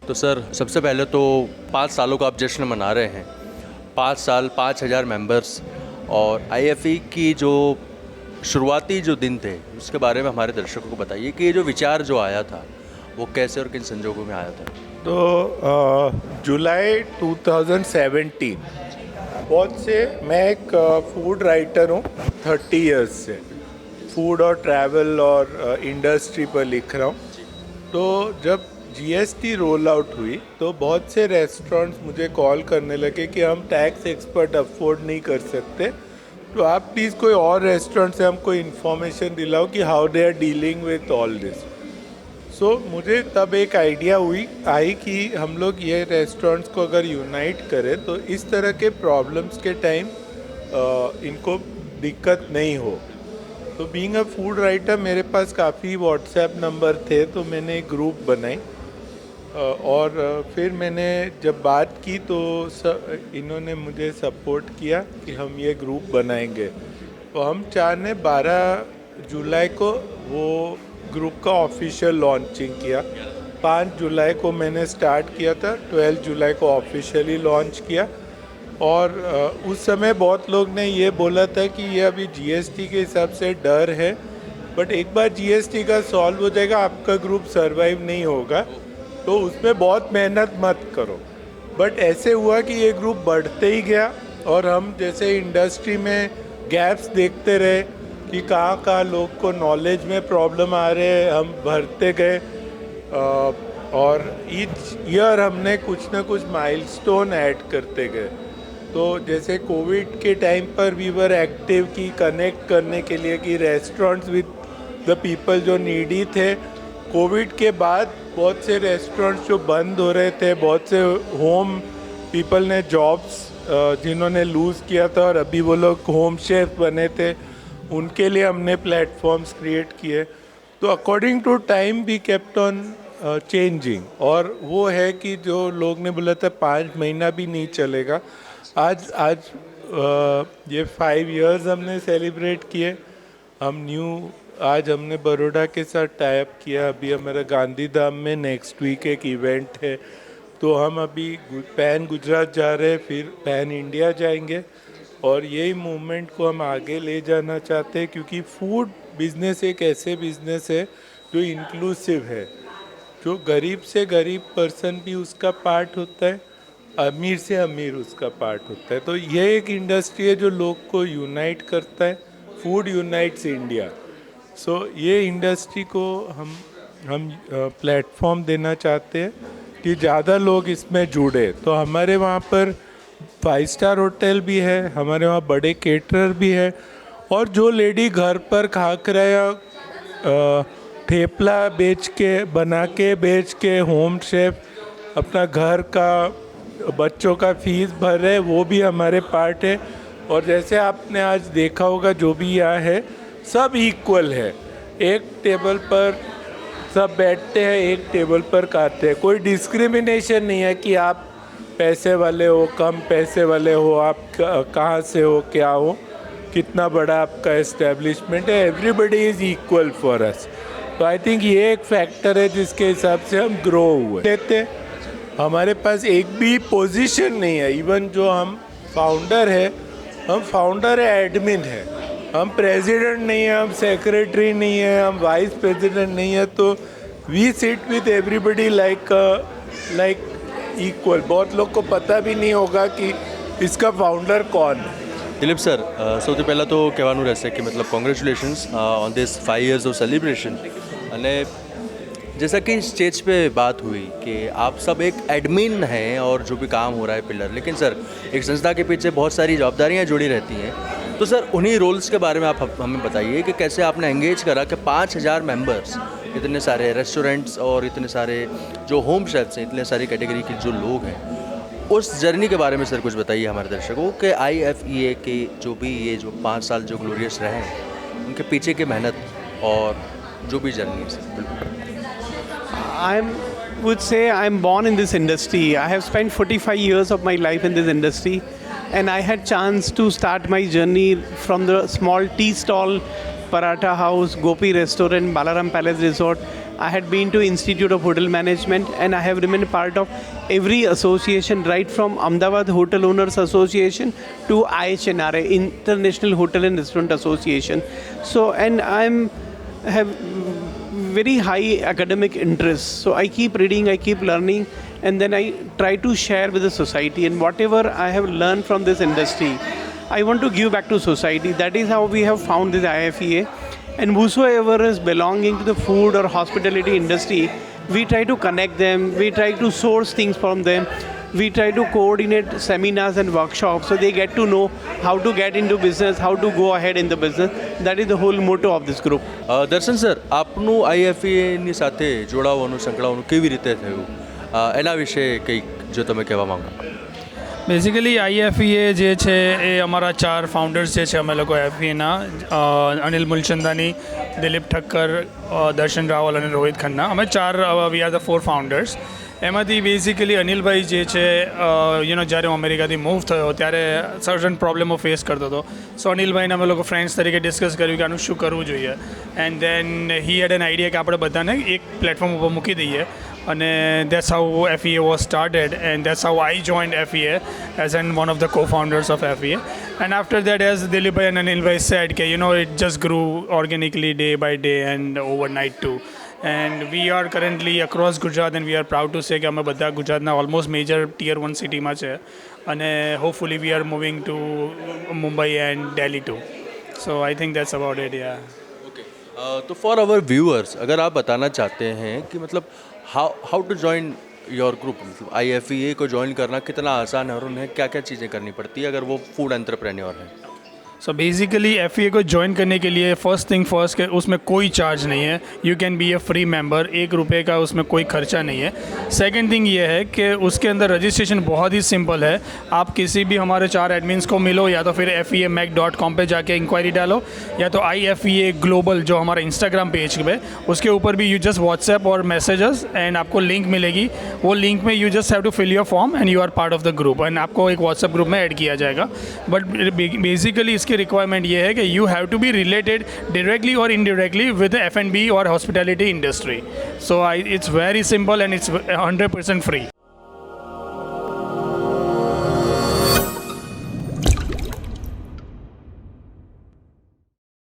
तो सर सबसे पहले तो 5 सालों का आप जश्न मना रहे हैं, 5 साल 5,000 मेंबर्स और आईएफई की जो शुरुआती जो दिन थे उसके बारे में हमारे दर्शकों को बताइए कि ये जो विचार जो आया था वो कैसे और किन संजोगों में आया था। तो जुलाई 2017 बहुत से मैं एक फूड राइटर हूँ 30 इयर्स से, फूड और ट्रैवल और इंडस्ट्री पर लिख रहा हूँ। तो जब जीएसटी रोल आउट हुई तो बहुत से रेस्टोरेंट्स मुझे कॉल करने लगे कि हम टैक्स एक्सपर्ट अफोर्ड नहीं कर सकते, तो आप प्लीज़ कोई और रेस्टोरेंट से हमको इन्फॉर्मेशन दिलाओ कि how they are dealing with all this. So मुझे तब एक आइडिया आई कि हम लोग ये रेस्टोरेंट्स को अगर यूनाइट करें तो इस तरह के प्रॉब्लम्स के टाइम इनको दिक्कत नहीं हो। तो बीइंग अ फूड राइटर मेरे पास काफ़ी व्हाट्सएप नंबर थे, तो मैंने एक ग्रुप बनाई और फिर मैंने जब बात की तो इन्होंने मुझे सपोर्ट किया कि हम ये ग्रुप बनाएंगे। तो हम चार ने 12 जुलाई को वो ग्रुप का ऑफिशियल लॉन्चिंग किया। 5 जुलाई को मैंने स्टार्ट किया था, 12 जुलाई को ऑफिशियली लॉन्च किया। और उस समय बहुत लोग ने ये बोला था कि ये अभी जीएसटी के हिसाब से डर है, बट एक बार जीएसटी का सॉल्व हो जाएगा आपका ग्रुप सरवाइव नहीं होगा, तो उसमें बहुत मेहनत मत करो। बट ऐसे हुआ कि ये ग्रुप बढ़ते ही गया और हम जैसे इंडस्ट्री में गैप्स देखते रहे कि कहाँ कहाँ लोग को नॉलेज में प्रॉब्लम आ रहे हैं, हम भरते गए और ईच ईयर हमने कुछ ना कुछ माइलस्टोन ऐड करते गए। तो जैसे कोविड के टाइम पर वी वर एक्टिव कि कनेक्ट करने के लिए कि रेस्टोरेंट्स विद द पीपल जो नीडी थे। कोविड के बाद बहुत से रेस्टोरेंट्स जो बंद हो रहे थे, बहुत से होम पीपल ने जॉब्स जिन्होंने लूज़ किया था और अभी वो लोग होम शेफ बने थे, उनके लिए हमने प्लेटफॉर्म्स क्रिएट किए। तो according to time we kept on changing, और वो है कि जो लोग ने बोला था 5 महीना भी नहीं चलेगा, आज ये 5 इयर्स हमने सेलिब्रेट किए। आज हमने बड़ौदा के साथ टाई अप किया। अभी हमारा गांधीधाम में नेक्स्ट वीक एक इवेंट है, तो हम अभी पैन गुजरात जा रहे हैं, फिर पैन इंडिया जाएंगे और यही मूवमेंट को हम आगे ले जाना चाहते हैं, क्योंकि फूड बिजनेस एक ऐसे बिजनेस है जो इंक्लूसिव है, जो गरीब से गरीब पर्सन भी उसका पार्ट होता है, अमीर से अमीर उसका पार्ट होता है। तो ये एक इंडस्ट्री है जो लोग को यूनाइट करता है। Food unites India. सो ये इंडस्ट्री को हम प्लेटफॉर्म देना चाहते हैं कि ज़्यादा लोग इसमें जुड़े। तो हमारे वहाँ पर 5 स्टार होटल भी है, हमारे वहाँ बड़े केटरर भी है, और जो लेडी घर पर खाकरा या ठेपला बना के बेच के होम शेफ अपना घर का बच्चों का फीस भर रहे, वो भी हमारे पार्ट है। और जैसे आपने आज देखा होगा जो भी यहाँ है सब इक्वल है, एक टेबल पर सब बैठते हैं, एक टेबल पर खाते हैं, कोई डिस्क्रिमिनेशन नहीं है कि आप पैसे वाले हो, कम पैसे वाले हो, आप कहाँ से हो, क्या हो, कितना बड़ा आपका एस्टेब्लिशमेंट है, everybody is equal for us. तो आई थिंक ये एक फैक्टर है जिसके हिसाब से हम ग्रो हुए। देते हमारे पास एक भी पोजीशन नहीं है, इवन जो हम फाउंडर है, हम फाउंडर है, एडमिन है, हम प्रेसिडेंट नहीं है, हम सेक्रेटरी नहीं है, हम वाइस प्रेसिडेंट नहीं है। तो we sit with everybody like equal. बहुत लोग को पता भी नहीं होगा कि इसका फाउंडर कौन है। दिलीप सर, સૌથી પહેલાં તો કહેવાનું રહેશે કે मतलब congratulations on this 5 years of celebration. અને जैसा कि स्टेज पे बात हुई कि आप सब एक एडमिन हैं और जो भी काम हो रहा है पिलर, लेकिन सर एक संस्था के पीछे बहुत सारी जवाबदारियां जुड़ी रहती हैं। तो सर उन्हीं रोल्स के बारे में आप हमें बताइए कि कैसे आपने एंगेज करा कि 5,000 मेंबर्स, इतने सारे रेस्टोरेंट्स और इतने सारे जो होम शेफ्स हैं, इतने सारी कैटेगरी के जो लोग हैं, उस जर्नी के बारे में सर कुछ बताइए हमारे दर्शकों के IFEA के जो भी ये जो 5 साल जो ग्लोरियस रहे हैं उनके पीछे की मेहनत और जो भी जर्नी है सर। बिल्कुल। I would say I'm born in this industry. I have spent 45 years of my life in this industry, and I had chance to start my journey from the small tea stall, Paratha House, Gopi Restaurant, Balaram Palace Resort, I had been to Institute of Hotel Management, and I have remained part of every association, right from Ahmedabad Hotel Owners Association to IHNRA, International Hotel and Restaurant Association. So, and have very high academic interests. So I keep reading, I keep learning, and then I try to share with the society. And whatever I have learned from this industry, I want to give back to society. That is how we have found this IFEA. And whosoever is belonging to the food or hospitality industry, we try to connect them, we try to source things from them, we try to coordinate seminars and workshops so they get to know how to get into business, how to go ahead in the business. That is the whole motto of this group. દર્શન sir, આપનું આઈએફઈએની સાથે જોડાવાનું સંકળાવવાનું કેવી રીતે થયું, એના વિશે કંઈક જો તમે કહેવા માંગો. બેઝિકલી આઈએફઈએ જે છે એ અમારા 4 ફાઉન્ડર્સ જે છે અમે લોકો આઈએફઈએના, અનિલ મુલચંદાની, દિલીપ ઠક્કર, દર્શન રાવલ અને રોહિત ખન્ના, અમે 4 વી આર ધ 4 ફાઉન્ડર્સ. એમાંથી બેઝિકલી અનિલભાઈ જે છે જ્યારે હું અમેરિકાથી મૂવ થયો ત્યારે સર્ટન પ્રોબ્લેમો ફેસ કરતો હતો. સો અનિલભાઈને અમે લોકો ફ્રેન્ડ્સ તરીકે ડિસ્કસ કર્યું કે આનું શું કરવું જોઈએ. And then he had an idea કે આપણે બધાને એક પ્લેટફોર્મ ઉપર મૂકી દઈએ, અને that's how FEA was started, and that's how I joined FEA as an one of the co-founders of FEA. And after that, as Dilipbhai and Anilbhai said, it just grew organically day by day and overnight too. And we are currently across Gujarat, and we are proud to say કે અમે બધા ગુજરાતના almost major tier 1 સિટીમાં છે, અને hopefully we are moving to Mumbai and Delhi too. So I think that's about it, yeah. तो for our viewers, अगर आप बताना चाहते हैं कि मतलब how to join your group, मतलब आईएफईए को ज्वाइन करना कितना आसान है और उन्हें क्या क्या चीज़ें करनी पड़ती है अगर वो फूड एंटरप्रेन्योर है. सो बेसिकली FEA को ज्वाइन करने के लिए फर्स्ट थिंग फर्स्ट के उसमें कोई चार्ज नहीं है. You can be A free member, 1 रुपये का उसमें कोई खर्चा नहीं है. सेकंड थिंग ये है कि उसके अंदर रजिस्ट्रेशन बहुत ही सिंपल है. आप किसी भी हमारे 4 एडमिन्स को मिलो, या तो फिर feamac.com पे जाके इंक्वायरी डालो, या तो IFEA ग्लोबल जो हमारा इंस्टाग्राम पेज पे, उसके ऊपर भी यू जस्ट व्हाट्सएप और मैसेजेस, एंड आपको लिंक मिलेगी. वो लिंक में you just have to fill your form and you are part of the group, and आपको एक व्हाट्सएप ग्रुप में ऐड किया जाएगा. बट बेसिकली इसकी रिक्वायरमेंट ये है कि you have to be related directly और इनडायरेक्टली विद F&B और hospitality industry. So it's very simple and it's 100% free.